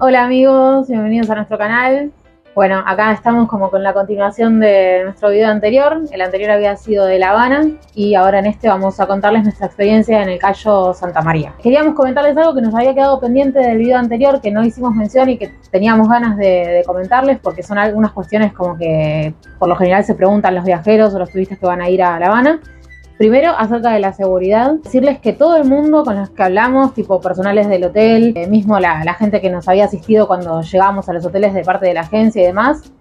Hola amigos, bienvenidos a nuestro canal. Bueno, acá estamos como con la continuación de nuestro video anterior. El anterior había sido de La Habana y ahora en este vamos a contarles nuestra experiencia en el Cayo Santa María. Queríamos comentarles algo que nos había quedado pendiente del video anterior, que no hicimos mención y que teníamos ganas de comentarles, porque son algunas cuestiones como que por lo general se preguntan los viajeros o los turistas que van a ir a La Habana. Primero, acerca de la seguridad, decirles que todo el mundo con los que hablamos, tipo personales del hotel, mismo la gente que nos había asistido cuando llegamos a los hoteles de parte de la agencia y demás,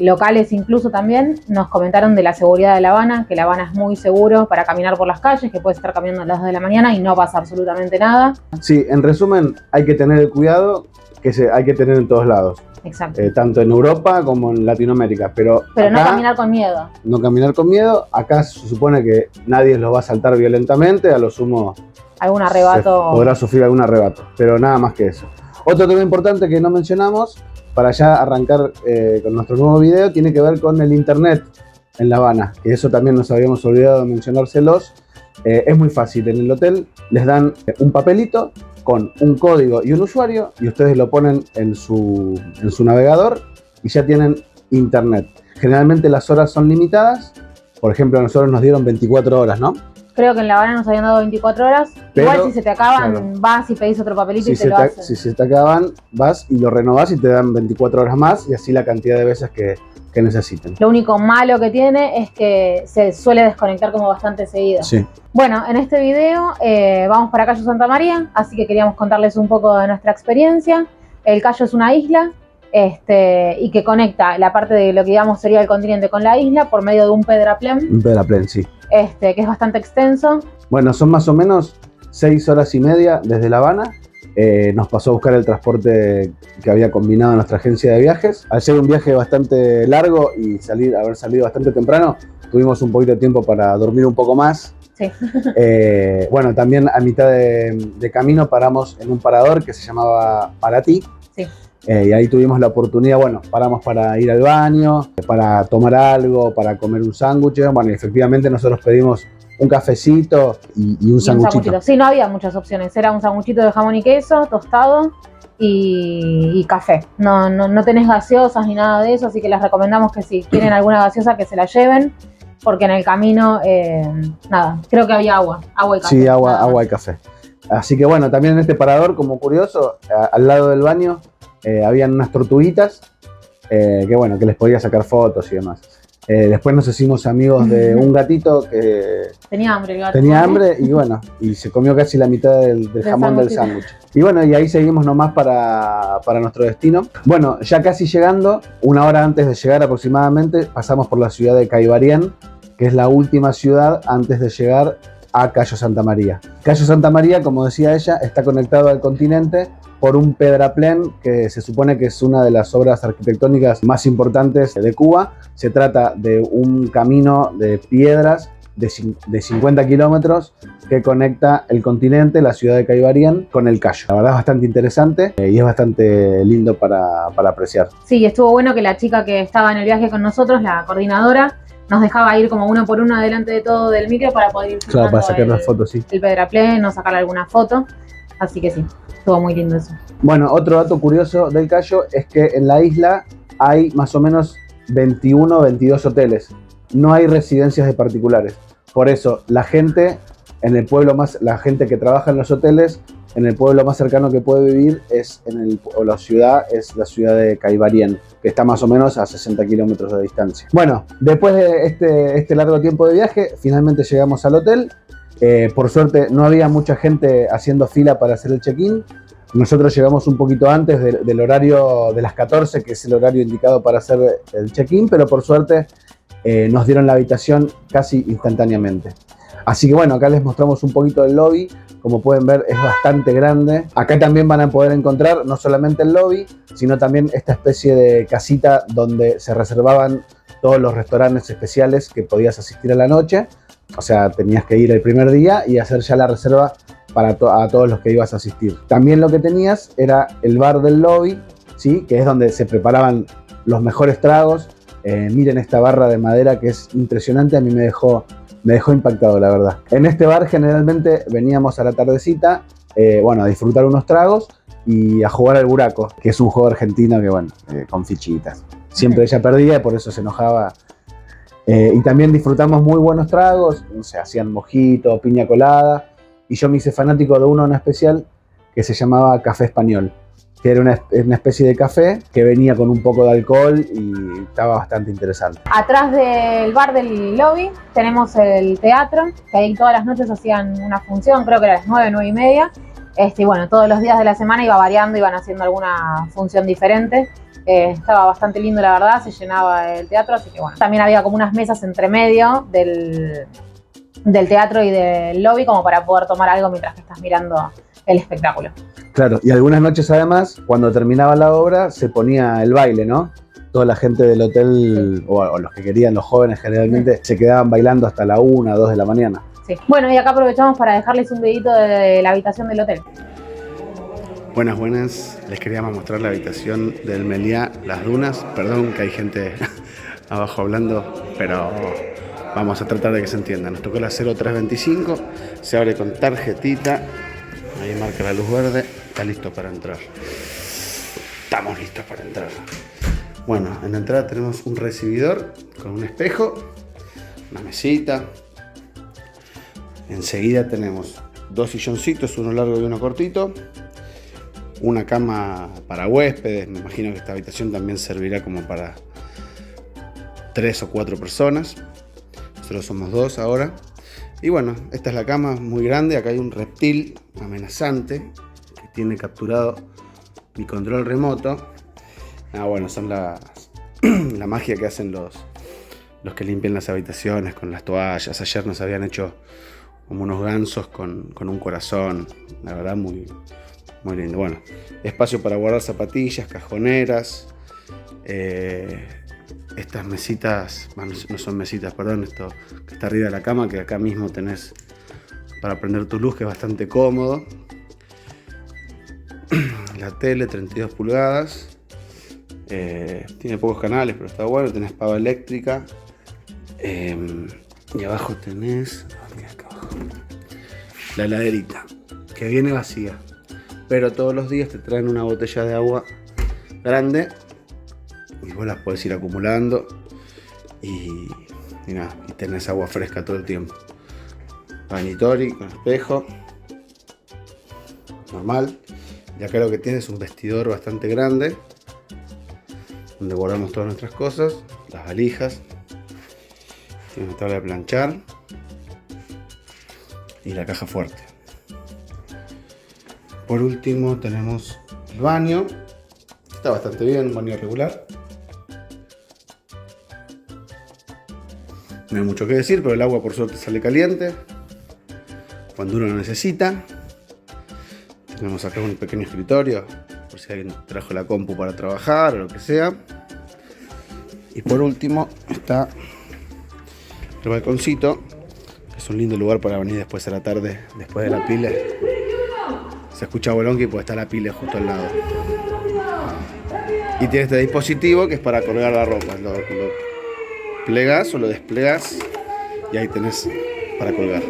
locales incluso también, nos comentaron de la seguridad de La Habana, que La Habana es muy seguro para caminar por las calles, que puedes estar caminando a las 2 de la mañana y no pasa absolutamente nada. Sí, en resumen, hay que tener el cuidado que hay que tener en todos lados. Exacto. Tanto en Europa como en Latinoamérica. Pero acá, no caminar con miedo. No caminar con miedo. Acá se supone que nadie los va a asaltar violentamente, a lo sumo algún arrebato. Podrá sufrir algún arrebato, pero nada más que eso. Otro tema importante que no mencionamos, para ya arrancar con nuestro nuevo video, tiene que ver con el internet en La Habana, que eso también nos habíamos olvidado de mencionárselos. Es muy fácil, en el hotel les dan un papelito con un código y un usuario y ustedes lo ponen en su navegador y ya tienen internet. Generalmente las horas son limitadas, por ejemplo a nosotros nos dieron 24 horas, ¿no? Creo que en La Habana nos habían dado 24 horas. Pero, igual si se te acaban, claro, vas y pedís otro papelito y te lo hacen. Si se te acaban, vas y lo renovás y te dan 24 horas más y así la cantidad de veces que necesiten. Lo único malo que tiene es que se suele desconectar como bastante seguido. Sí. Bueno, en este video vamos para Cayo Santa María, así que queríamos contarles un poco de nuestra experiencia. El Cayo es una isla y que conecta la parte de lo que digamos sería el continente con la isla por medio de un pedraplén. Un pedraplén, sí. Que es bastante extenso. Bueno, son más o menos 6 horas y media desde La Habana. Nos pasó a buscar el transporte que había combinado nuestra agencia de viajes. Al ser un viaje bastante largo y haber salido bastante temprano, tuvimos un poquito de tiempo para dormir un poco más. Sí. Bueno, también a mitad de camino paramos en un parador que se llamaba Paraty. Sí. Y ahí tuvimos la oportunidad, bueno, paramos para ir al baño, para tomar algo, para comer un sándwich. Bueno, y efectivamente nosotros pedimos un cafecito y un sanguchito. Sí, no había muchas opciones. Era un sanguchito de jamón y queso, tostado y café. No tenés gaseosas ni nada de eso, así que les recomendamos que si quieren alguna gaseosa que se la lleven, porque en el camino, nada, creo que había agua y café. Sí, agua y café. Así que bueno, también en este parador, como curioso, al lado del baño habían unas tortuguitas que bueno, que les podía sacar fotos y demás. Después nos hicimos amigos de un gatito que tenía hambre, el gato. Tenía hambre y bueno, y se comió casi la mitad del jamón del sándwich. Y bueno, y ahí seguimos nomás para nuestro destino. Bueno, ya casi llegando, una hora antes de llegar aproximadamente, pasamos por la ciudad de Caibarien, que es la última ciudad antes de llegar a Cayo Santa María. Cayo Santa María, como decía ella, está conectado al continente por un pedraplén que se supone que es una de las obras arquitectónicas más importantes de Cuba. Se trata de un camino de piedras de 50 kilómetros que conecta el continente, la ciudad de Caibarien, con el Cayo. La verdad es bastante interesante y es bastante lindo para apreciar. Sí, estuvo bueno que la chica que estaba en el viaje con nosotros, la coordinadora, nos dejaba ir como uno por uno adelante de todo del micro para poder ir filmando, claro, para sacar las fotos, sí. El pedraplén o sacar alguna foto. Así que sí, estuvo muy lindo eso. Bueno, otro dato curioso del Cayo es que en la isla hay más o menos 21 o 22 hoteles. No hay residencias de particulares. Por eso, la gente que trabaja en los hoteles, en el pueblo más cercano que puede vivir es la ciudad de Caibarien, que está más o menos a 60 kilómetros de distancia. Bueno, después de este largo tiempo de viaje, finalmente llegamos al hotel. Por suerte no había mucha gente haciendo fila para hacer el check-in. Nosotros llegamos un poquito antes del horario de las 14, que es el horario indicado para hacer el check-in, pero por suerte nos dieron la habitación casi instantáneamente. Así que bueno, acá les mostramos un poquito del lobby. Como pueden ver, es bastante grande. Acá también van a poder encontrar no solamente el lobby, sino también esta especie de casita donde se reservaban todos los restaurantes especiales que podías asistir a la noche. O sea, tenías que ir el primer día y hacer ya la reserva para a todos los que ibas a asistir. También lo que tenías era el bar del lobby, ¿sí? Que es donde se preparaban los mejores tragos. Miren esta barra de madera que es impresionante, a mí me dejó impactado, la verdad. En este bar generalmente veníamos a la tardecita, bueno, a disfrutar unos tragos y a jugar al buraco, que es un juego argentino que, bueno, con fichitas. Siempre ella perdía y por eso se enojaba. Y también disfrutamos muy buenos tragos, no sé, hacían mojito, piña colada, y yo me hice fanático de uno en especial que se llamaba Café Español, que era una especie de café que venía con un poco de alcohol y estaba bastante interesante. Atrás del bar del lobby tenemos el teatro, que ahí todas las noches hacían una función, creo que era a las 9, 9 y media. Y bueno, todos los días de la semana iba variando, iban haciendo alguna función diferente. Estaba bastante lindo, la verdad, se llenaba el teatro, así que bueno. También había como unas mesas entre medio del teatro y del lobby como para poder tomar algo mientras que estás mirando el espectáculo. Claro, y algunas noches además, cuando terminaba la obra, se ponía el baile, ¿no? Toda la gente del hotel, sí, o los que querían, los jóvenes generalmente, se quedaban bailando hasta la 1, 2 de la mañana. Sí. Bueno, y acá aprovechamos para dejarles un videito de la habitación del hotel. Buenas, buenas. Les queríamos mostrar la habitación del Meliá Las Dunas. Perdón que hay gente abajo hablando, pero vamos a tratar de que se entienda. Nos tocó la 0325, se abre con tarjetita. Ahí marca la luz verde, está listo para entrar. Estamos listos para entrar. Bueno, en la entrada tenemos un recibidor con un espejo, una mesita. Enseguida tenemos 2 silloncitos, uno largo y uno cortito. Una cama para huéspedes, me imagino que esta habitación también servirá como para 3 o 4 personas. Nosotros somos 2 ahora. Y bueno, esta es la cama muy grande, acá hay un reptil amenazante que tiene capturado mi control remoto. Bueno, son la magia que hacen los que limpian las habitaciones con las toallas. Ayer nos habían hecho como unos gansos con un corazón, la verdad muy, muy lindo. Bueno, espacio para guardar zapatillas, cajoneras. Estas mesitas, no son mesitas, perdón, esto que está arriba de la cama, que acá mismo tenés para prender tu luz, que es bastante cómodo. La tele, 32 pulgadas. Tiene pocos canales, pero está bueno. Tenés pava eléctrica. Y abajo tenés acá abajo, la heladerita, que viene vacía, pero todos los días te traen una botella de agua grande y vos las podés ir acumulando y tenés agua fresca todo el tiempo. Vanitori con espejo normal. Y acá lo que tiene es un vestidor bastante grande donde guardamos todas nuestras cosas, las valijas. Tiene una tabla de planchar y la caja fuerte. Por último tenemos el baño. Está bastante bien, un baño regular. No hay mucho que decir, pero el agua por suerte sale caliente cuando uno lo necesita. Tenemos acá un pequeño escritorio por si alguien trajo la compu para trabajar o lo que sea. Y por último está el balconcito, que es un lindo lugar para venir después a la tarde, después de la pile. Se escucha bolonqui porque está la pile justo al lado. Y tiene este dispositivo que es para colgar la ropa. Lo plegas o lo desplegas y ahí tenés para colgar.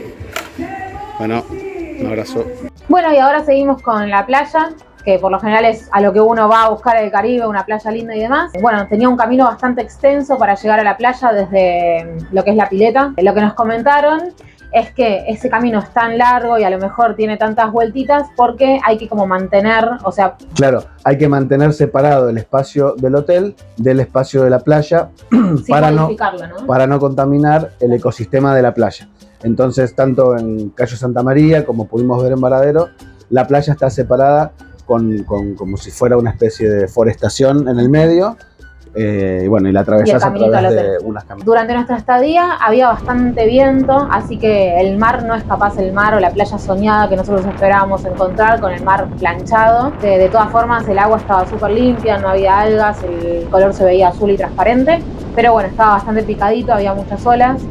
Bueno, un abrazo. Bueno, y ahora seguimos con la playa, que por lo general es a lo que uno va a buscar el Caribe, una playa linda y demás. Bueno, tenía un camino bastante extenso para llegar a la playa desde lo que es la pileta. Lo que nos comentaron es que ese camino es tan largo y a lo mejor tiene tantas vueltitas porque hay que como mantener, o sea... Claro, hay que mantener separado el espacio del hotel del espacio de la playa para no contaminar el ecosistema de la playa. Entonces, tanto en Cayo Santa María como pudimos ver en Varadero, la playa está separada como si fuera una especie de forestación en el medio. Y bueno, y la atravesás a través de unas caminos. Durante nuestra estadía había bastante viento, así que el mar no es capaz, el mar o la playa soñada que nosotros esperábamos encontrar con el mar planchado. De todas formas, el agua estaba súper limpia, no había algas, el color se veía azul y transparente, pero bueno, estaba bastante picadito, había muchas olas.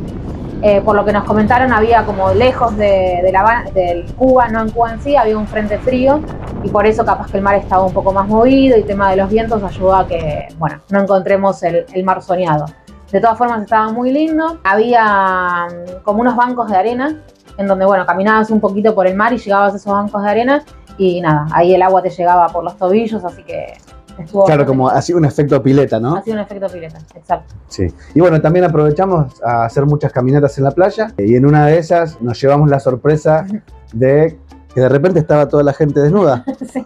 Por lo que nos comentaron, había como lejos del Cuba, no en Cuba en sí, había un frente frío y por eso capaz que el mar estaba un poco más movido y el tema de los vientos ayudó a que, bueno, no encontremos el mar soñado. De todas formas estaba muy lindo, había como unos bancos de arena en donde, bueno, caminabas un poquito por el mar y llegabas a esos bancos de arena y nada, ahí el agua te llegaba por los tobillos, así que estuvo... Claro, como hacía un efecto pileta, ¿no? Hacía un efecto pileta, exacto. Sí. Y bueno, también aprovechamos a hacer muchas caminatas en la playa y en una de esas nos llevamos la sorpresa de que de repente estaba toda la gente desnuda. Sí.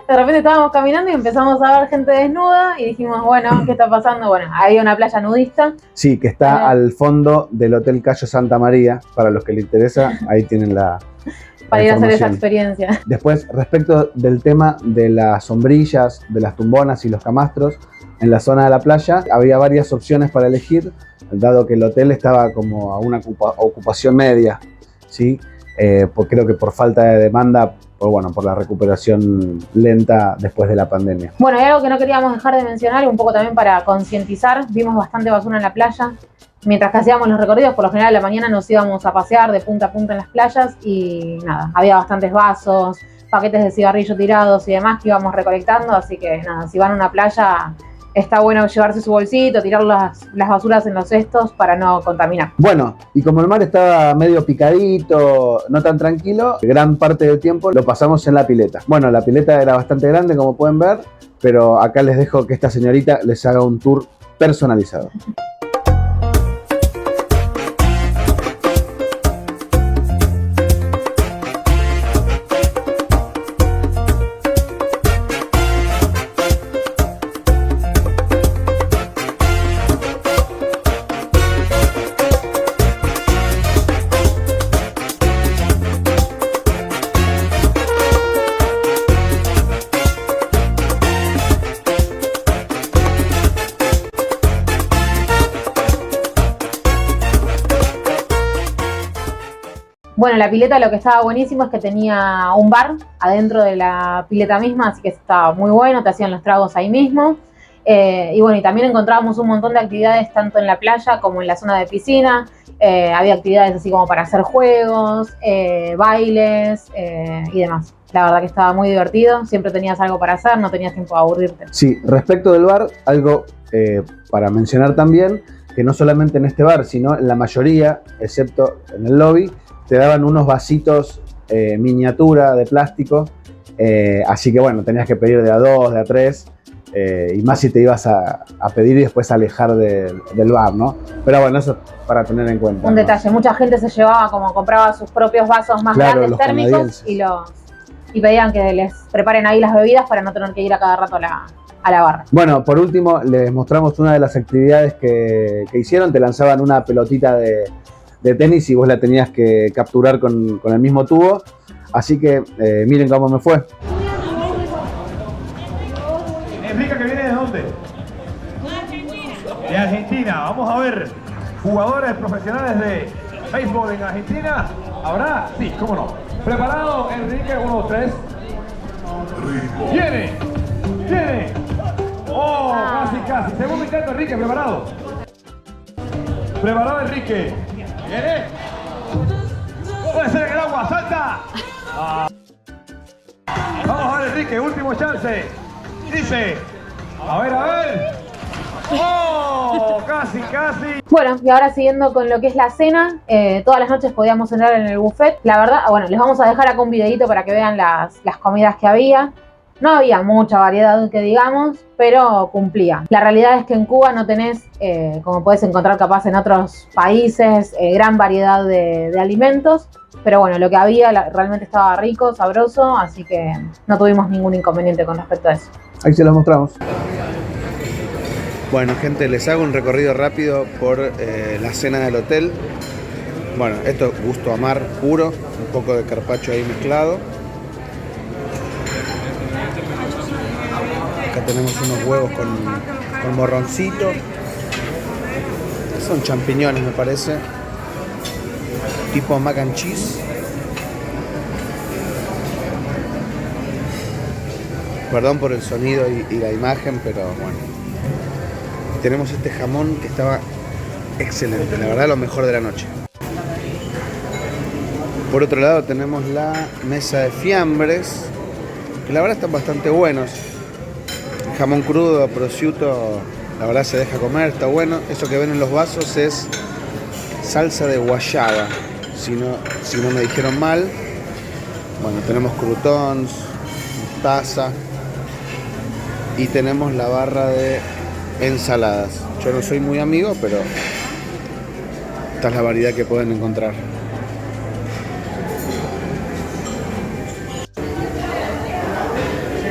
De repente estábamos caminando y empezamos a ver gente desnuda y dijimos, bueno, ¿qué está pasando? Bueno, hay una playa nudista. Sí, que está al fondo del Hotel Cayo Santa María. Para los que les interesa, ahí tienen la para ir a hacer esa información. experiencia. Después, respecto del tema de las sombrillas, de las tumbonas y los camastros, en la zona de la playa había varias opciones para elegir, dado que el hotel estaba como a una ocupación media, ¿sí? Creo que por falta de demanda, por la recuperación lenta después de la pandemia. Bueno, hay algo que no queríamos dejar de mencionar y un poco también para concientizar. Vimos bastante basura en la playa. Mientras que hacíamos los recorridos, por lo general a la mañana nos íbamos a pasear de punta a punta en las playas y nada, había bastantes vasos, paquetes de cigarrillo tirados y demás que íbamos recolectando, así que nada, si van a una playa está bueno llevarse su bolsito, tirar las basuras en los cestos para no contaminar. Bueno, y como el mar estaba medio picadito, no tan tranquilo, gran parte del tiempo lo pasamos en la pileta. Bueno, la pileta era bastante grande, como pueden ver, pero acá les dejo que esta señorita les haga un tour personalizado. Bueno, la pileta lo que estaba buenísimo es que tenía un bar adentro de la pileta misma, así que estaba muy bueno, te hacían los tragos ahí mismo. Y bueno, y también encontrábamos un montón de actividades tanto en la playa como en la zona de piscina. Había actividades así como para hacer juegos, bailes y demás. La verdad que estaba muy divertido, siempre tenías algo para hacer, no tenías tiempo de aburrirte. Sí, respecto del bar, algo para mencionar también, que no solamente en este bar, sino en la mayoría, excepto en el lobby, te daban unos vasitos miniatura de plástico, así que bueno, tenías que pedir de a 2, de a 3, y más si te ibas a pedir y después alejar del bar, ¿no? Pero bueno, eso para tener en cuenta. Un ¿no? detalle, mucha gente se llevaba compraba sus propios vasos más grandes térmicos y pedían que les preparen ahí las bebidas para no tener que ir a cada rato a la barra. Bueno, por último, les mostramos una de las actividades que hicieron. Te lanzaban una pelotita de tenis y vos la tenías que capturar con el mismo tubo. Así que miren cómo me fue. Enrique, ¿que viene de dónde? De Argentina. Vamos a ver, jugadores profesionales de béisbol en Argentina. ¿Habrá? Sí, cómo no. ¿Preparado, Enrique? 1, 2, 3. ¡Viene! ¡Viene! ¡Oh! Casi. Segundo intento, Enrique, ¿preparado? ¿Preparado, Enrique? ¿Viene? Puede ser en el agua, salta. Vamos a ver, Enrique, último chance. Dice, a ver. ¡Oh! Casi. Bueno, y ahora siguiendo con lo que es la cena, todas las noches podíamos cenar en el buffet. La verdad, bueno, les vamos a dejar acá un videito para que vean las comidas que había. No había mucha variedad que digamos, pero cumplía. La realidad es que en Cuba no tenés, como puedes encontrar capaz en otros países, gran variedad de alimentos. Pero bueno, lo que había realmente estaba rico, sabroso, así que no tuvimos ningún inconveniente con respecto a eso. Ahí se los mostramos. Bueno, gente, les hago un recorrido rápido por la cena del hotel. Bueno, esto es gusto a mar puro, un poco de carpaccio ahí mezclado. Acá tenemos unos huevos con morroncito. Son champiñones, me parece. Tipo mac and cheese. Perdón por el sonido y la imagen, pero bueno. Tenemos este jamón que estaba excelente, la verdad lo mejor de la noche. Por otro lado tenemos la mesa de fiambres, que la verdad están bastante buenos. Jamón crudo, prosciutto, la verdad se deja comer, está bueno. Eso que ven en los vasos es salsa de guayaba, si no me dijeron mal. Bueno, tenemos croutons, mostaza y tenemos la barra de ensaladas. Yo no soy muy amigo, pero esta es la variedad que pueden encontrar.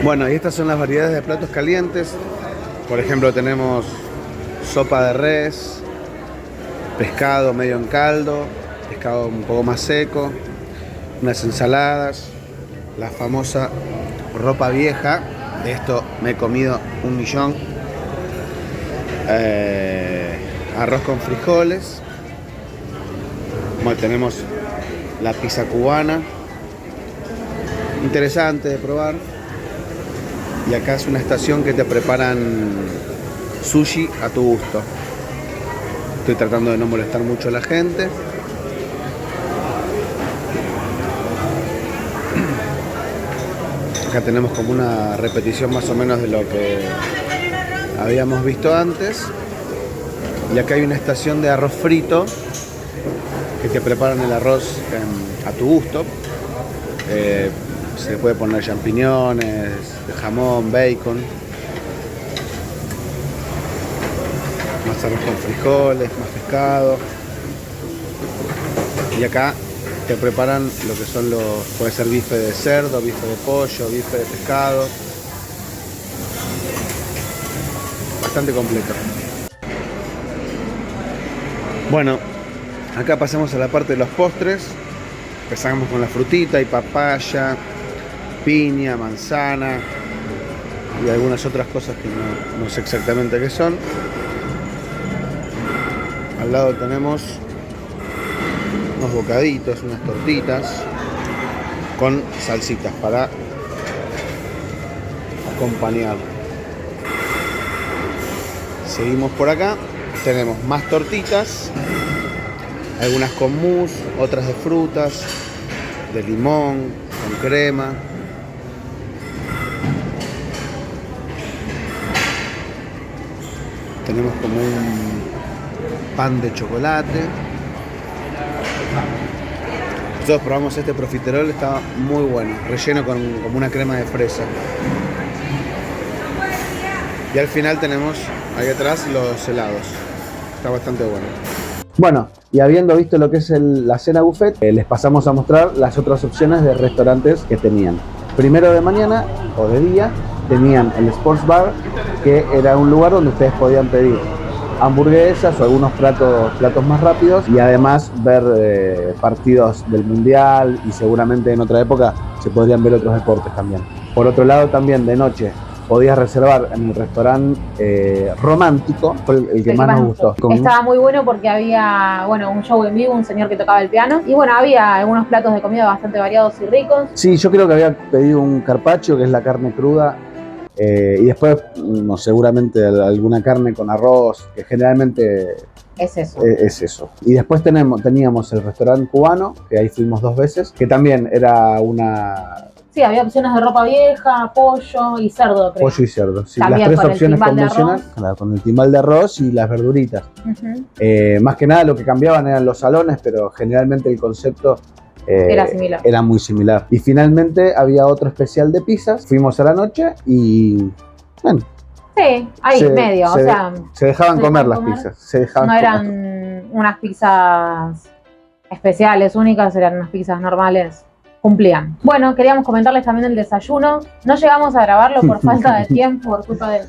Bueno, y estas son las variedades de platos calientes. Por ejemplo, tenemos sopa de res, pescado medio en caldo, pescado un poco más seco, unas ensaladas, la famosa ropa vieja. De esto me he comido 1.000.000. Arroz con frijoles. Bueno, tenemos la pizza cubana, interesante de probar. Y acá es una estación que te preparan sushi a tu gusto. Estoy tratando de no molestar mucho a la gente. Acá tenemos como una repetición más o menos de lo que habíamos visto antes. Y acá hay una estación de arroz frito que te preparan el arroz a tu gusto. Se le puede poner champiñones, jamón, bacon. Más arroz con frijoles, más pescado. Y acá te preparan lo que son puede ser bife de cerdo, bife de pollo, bife de pescado. Bastante completo. Bueno, acá pasamos a la parte de los postres. Empezamos con la frutita y papaya, piña, manzana y algunas otras cosas que no sé exactamente qué son. Al lado tenemos unos bocaditos, unas tortitas con salsitas para acompañar. Seguimos por acá, tenemos más tortitas, algunas con mousse, otras de frutas, de limón, con crema. Tenemos como un pan de chocolate. Nosotros probamos este profiterol, estaba muy bueno, relleno con como una crema de fresa. Y al final tenemos ahí atrás los helados. Está bastante bueno. Bueno, y habiendo visto lo que es la cena buffet, les pasamos a mostrar las otras opciones de restaurantes que tenían. Primero de mañana o de día tenían el Sports Bar, que era un lugar donde ustedes podían pedir hamburguesas o algunos platos más rápidos y además ver partidos del mundial, y seguramente en otra época se podrían ver otros deportes también. Por otro lado, también de noche podías reservar en el restaurante romántico, fue el que más nos gustó. Estaba muy bueno porque había, bueno, un show en vivo, un señor que tocaba el piano, y bueno, había algunos platos de comida bastante variados y ricos. Sí, yo creo que había pedido un carpaccio, que es la carne cruda, y después seguramente alguna carne con arroz, que generalmente es eso. Es eso. Y después teníamos el restaurante cubano, que ahí fuimos 2 veces, que también era una... Sí, había opciones de ropa vieja, pollo y cerdo, creo. Pollo y cerdo, sí. También las 3 opciones convencionales, claro, con el timbal de arroz y las verduritas. Más que nada lo que cambiaban eran los salones, pero generalmente el concepto era similar. Era muy similar. Y finalmente había otro especial de pizzas. Fuimos a la noche y bueno. Sí, ahí medio, o sea. Se dejaban comer las pizzas. No eran unas pizzas especiales, únicas, eran unas pizzas normales. Cumplían. Bueno, queríamos comentarles también el desayuno. No llegamos a grabarlo por falta de tiempo, por culpa de...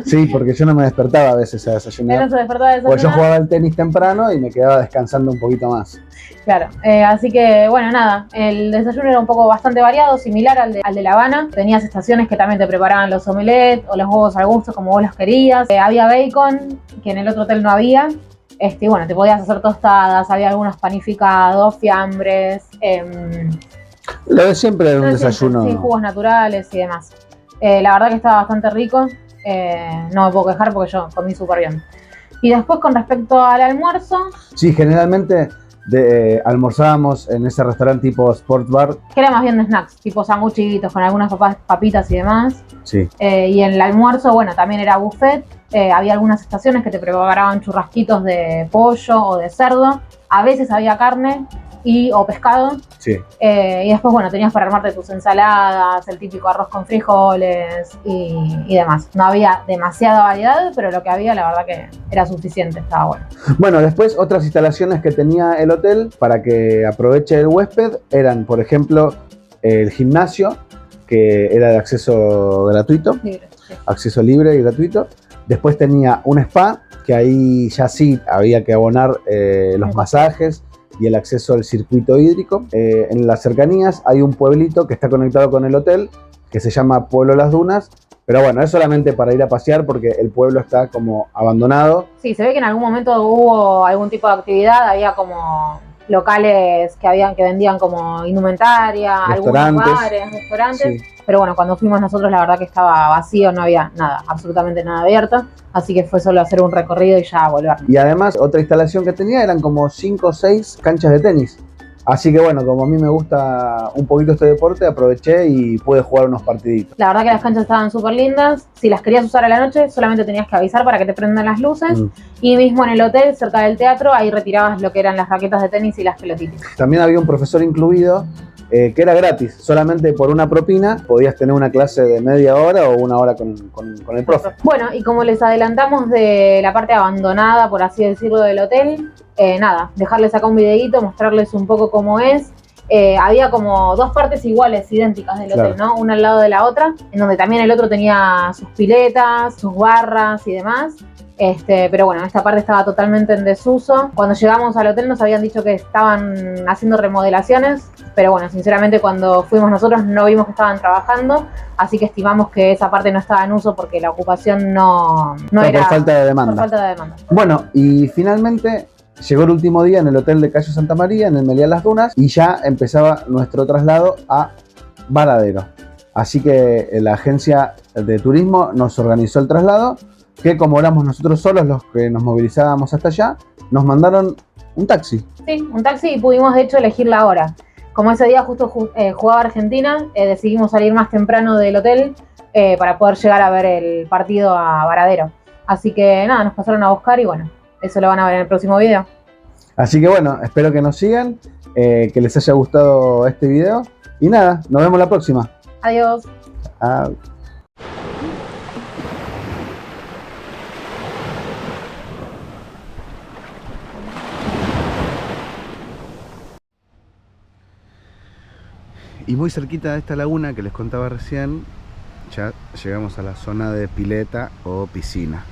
Sí, porque yo no me despertaba a veces a desayunar. Él no se despertaba a desayunar. Pues yo jugaba al tenis temprano y me quedaba descansando un poquito más. Claro, así que bueno, nada, el desayuno era un poco bastante variado, similar al de La Habana. Tenías estaciones que también te preparaban los omelets o los huevos al gusto como vos los querías. Había bacon, que en el otro hotel no había. Y bueno, te podías hacer tostadas, había algunos panificados, fiambres. Lo de siempre era un desayuno. Sí, jugos naturales y demás. La verdad que estaba bastante rico. No me puedo quejar porque yo comí súper bien. Y después, con respecto al almuerzo... Sí, generalmente almorzábamos en ese restaurante tipo Sports Bar. Que era más bien de snacks, tipo sanguchitos con algunas papitas y demás. Sí. Y en el almuerzo, bueno, también era buffet. Había algunas estaciones que te preparaban churrasquitos de pollo o de cerdo. A veces había carne. o pescado. Sí. Y después, bueno, tenías para armarte tus ensaladas, el típico arroz con frijoles y demás. No había demasiada variedad, pero lo que había, la verdad que era suficiente, estaba bueno. Bueno, después otras instalaciones que tenía el hotel para que aproveche el huésped eran, por ejemplo, el gimnasio, que era de acceso gratuito, Libre, sí. acceso libre y gratuito. Después tenía un spa, que ahí ya sí había que abonar los masajes y el acceso al circuito hídrico. En las cercanías hay un pueblito que está conectado con el hotel, que se llama Pueblo Las Dunas, pero bueno, es solamente para ir a pasear porque el pueblo está como abandonado. Sí, se ve que en algún momento hubo algún tipo de actividad, había como locales que vendían como indumentaria, algunos bares, restaurantes, Sí. pero bueno, cuando fuimos nosotros la verdad que estaba vacío, no había nada, absolutamente nada abierto, así que fue solo hacer un recorrido y ya volver. Y además otra instalación que tenía eran como 5 o 6 canchas de tenis. Así que bueno, como a mí me gusta un poquito este deporte, aproveché y pude jugar unos partiditos. La verdad que las canchas estaban súper lindas, si las querías usar a la noche solamente tenías que avisar para que te prendan las luces, y mismo en el hotel, cerca del teatro, ahí retirabas lo que eran las raquetas de tenis y las pelotitas. También había un profesor incluido que era gratis, solamente por una propina podías tener una clase de media hora o una hora con el profe. Bueno, y como les adelantamos de la parte abandonada, por así decirlo, del hotel, nada, dejarles acá un videíto, mostrarles un poco cómo es. Había como dos partes iguales, idénticas del hotel, Claro. ¿no? Una al lado de la otra, en donde también el otro tenía sus piletas, sus barras y demás. Pero bueno, esta parte estaba totalmente en desuso. Cuando llegamos al hotel nos habían dicho que estaban haciendo remodelaciones, pero bueno, sinceramente cuando fuimos nosotros no vimos que estaban trabajando, así que estimamos que esa parte no estaba en uso porque la ocupación no era por falta de demanda. por falta de demanda. Bueno, y finalmente llegó el último día en el hotel de Cayo Santa María, en el Meliá Las Dunas, y ya empezaba nuestro traslado a Varadero. Así que la agencia de turismo nos organizó el traslado, que como éramos nosotros solos los que nos movilizábamos hasta allá, nos mandaron un taxi. Sí, un taxi y pudimos de hecho elegir la hora. Como ese día justo jugaba Argentina, decidimos salir más temprano del hotel para poder llegar a ver el partido a Varadero. Así que nada, nos pasaron a buscar y bueno, eso lo van a ver en el próximo video. Así que bueno, espero que nos sigan, que les haya gustado este video. Y nada, nos vemos la próxima. Adiós. Ah. Y muy cerquita de esta laguna que les contaba recién, ya llegamos a la zona de pileta o piscina.